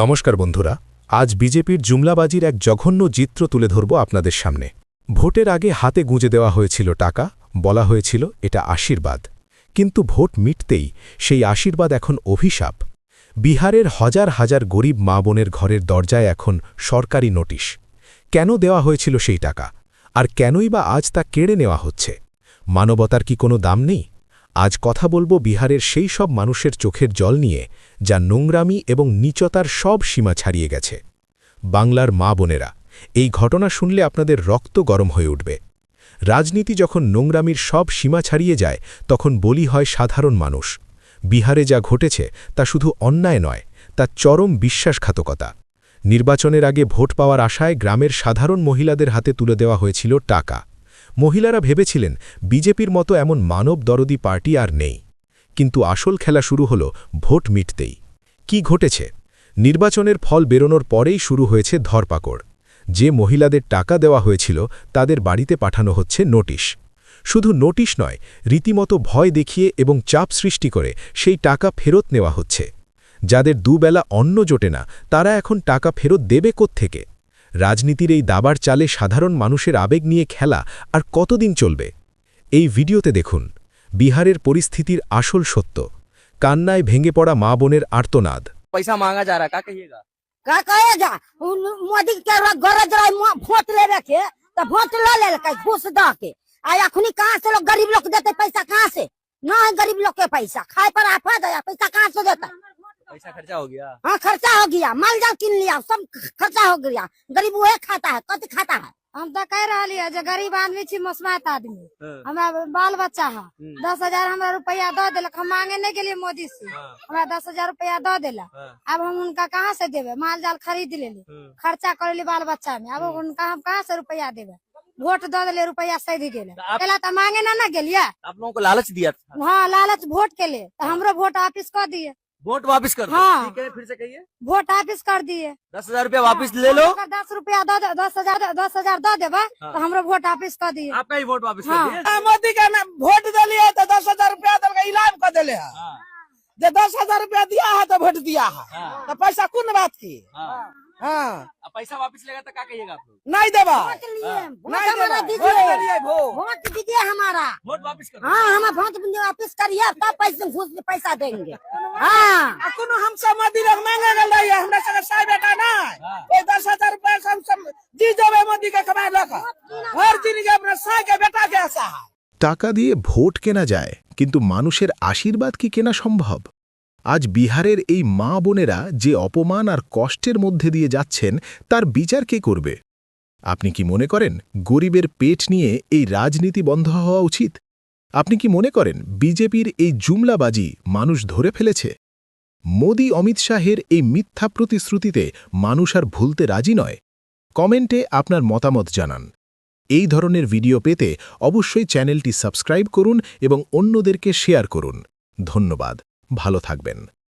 নমস্কার বন্ধুরা, আজ বিজেপির জুমলাবাজির এক জঘন্য চিত্র তুলে ধরব আপনাদের সামনে। ভোটের আগে হাতে গুঁজে দেওয়া হয়েছিল টাকা, বলা হয়েছিল এটা আশীর্বাদ। কিন্তু ভোট মিটতেই সেই আশীর্বাদ এখন অভিশাপ। বিহারের হাজার হাজার গরিব মা বোনের ঘরের দরজায় এখন সরকারি নোটিশ। কেন দেওয়া হয়েছিল সেই টাকা, আর কেনই বা আজ তা কেড়ে নেওয়া হচ্ছে? মানবতার কি কোনো দাম নেই? আজ কথা বলবো বিহারের সেই সব মানুষের চোখের জল নিয়ে, যা নোংরামি এবং নীচতার সব সীমা ছাড়িয়ে গেছে। বাংলার মা বোনেরা, এই ঘটনা শুনলে আপনাদের রক্ত গরম হয়ে উঠবে। রাজনীতি যখন নোংরামির সব সীমা ছাড়িয়ে যায়, তখন বলি হয় সাধারণ মানুষ। বিহারে যা ঘটেছে তা শুধু অন্যায় নয়, তা চরম বিশ্বাসঘাতকতা। নির্বাচনের আগে ভোট পাওয়ার আশায় গ্রামের সাধারণ মহিলাদের হাতে তুলে দেওয়া হয়েছিল টাকা। মহিলারা ভেবেছিলেন বিজেপির মতো এমন মানব দরদি পার্টি আর নেই। কিন্তু আসল খেলা শুরু হল ভোট মিটতেই। কি ঘটেছে? নির্বাচনের ফল বেরোনোর পরেই শুরু হয়েছে ধরপাকড়। যে মহিলাদের টাকা দেওয়া হয়েছিল তাদের বাড়িতে পাঠানো হচ্ছে নোটিশ। শুধু নোটিশ নয়, রীতিমতো ভয় দেখিয়ে এবং চাপ সৃষ্টি করে সেই টাকা ফেরত নেওয়া হচ্ছে। যাদের দুবেলা অন্ন জোটে না, তারা এখন টাকা ফেরত দেবে কোত্থেকে? রাজনীতির এই দাবার চালে সাধারণ মানুষের আবেগ নিয়ে খেলা আর কতদিন চলবে? এই ভিডিওতে দেখুন বিহারের পরিস্থিতির আসল সত্য। কান্নায় ভেঙে পড়া মা বোনের আর্তনাদ। पैसा मांगा जा रहा है, क्या कहिएगा? का कहेगा मोदी के गरज रहे वोट ले रखे तो वोट ले घूस द के अखनी कहाँ से लोग गरीब लोग देते पैसा? कहाँ से ना है गरीब लोग के पैसा? खाए पर आफत है, पैसा कहाँ से देता? पैसा खर्चा हो गया। हाँ, खर्चा हो गया, माल जाल किन लिया, सब खर्चा हो गया। गरीब वही खाता है, कति खाता है? हम तो कह रही है जो गरीब आदमी छी, मसमात आदमी, हमारा बाल बच्चा है। 10,000 हमारा रुपया दो दिलक, हम मांगे नहीं के लिए मोदी से हमारा 10,000 रुपया दो दिला। अब हम उनका कहाँ से देवे? माल जाल खरीद ले खर्चा कर ली बाल बच्चा में, अब उनका हम कहाँ से रुपया देवे? वोट दो दिले, रुपया सही गेले, तो मांगे ना गेलिए। आप लोगों को लालच दिया था। हाँ, लालच वोट के लिए, तो हमरो वोट वापिस कर दिए। वोट वापस कर दो। हाँ। ठीक है, फिर से कहिए। वोट वापिस कर दिए। 10,000 रुपया वापस ले लो। 10 रुपया दो, 10,000 दो देबा तो हमरो वोट वापिस कर दिए। आपका ही वोट वापस हाँ। कर दिए। मोदी का वोट दिलिए तो 10,000 रुपया दल का इलाज कर दिले है। जो 10,000 रुपया दिया है तो वोट दिया है, तो पैसा कौन बात की? हाँ, अब पैसा वापस लेगा तो क्या कहिएगा आप लोग? नहीं देवा, वोट लिए, वोट नहीं हमारा देवा, दीजिए, वोट दिलिए भो। वोट दीजिए हमारा। वोट वापस कर दो। हाँ, हम वोट वापिस करिए, तब घूस पैसा देंगे। हाँ, कोनो हमसे मोदी लोग मांगे गल रही है, हमरा संग साई बेटा ना कोई 10,000 रुपया हम सब दी देवे मोदी के कमाई लगा। हर जिंदगी अपना साई के बेटा के आशा है। টাকা দিয়ে ভোট কেনা যায়, কিন্তু মানুষের আশীর্বাদ কি কেনা সম্ভব? আজ বিহারের এই মা বোনেরা যে অপমান আর কষ্টের মধ্যে দিয়ে যাচ্ছেন, তার বিচার কে করবে? আপনি কি মনে করেন গরিবের পেট নিয়ে এই রাজনীতি বন্ধ হওয়া উচিত? আপনি কি মনে করেন বিজেপির এই জুমলাবাজি মানুষ ধরে ফেলেছে? মোদি অমিত শাহের এই মিথ্যা প্রতিশ্রুতিতে মানুষ আর ভুলতে রাজি নয়। কমেন্টে আপনার মতামত জানান। এই ধরনের ভিডিও পেতে অবশ্যই চ্যানেলটি সাবস্ক্রাইব করুন এবং অন্যদেরকে শেয়ার করুন। ধন্যবাদ, ভালো থাকবেন।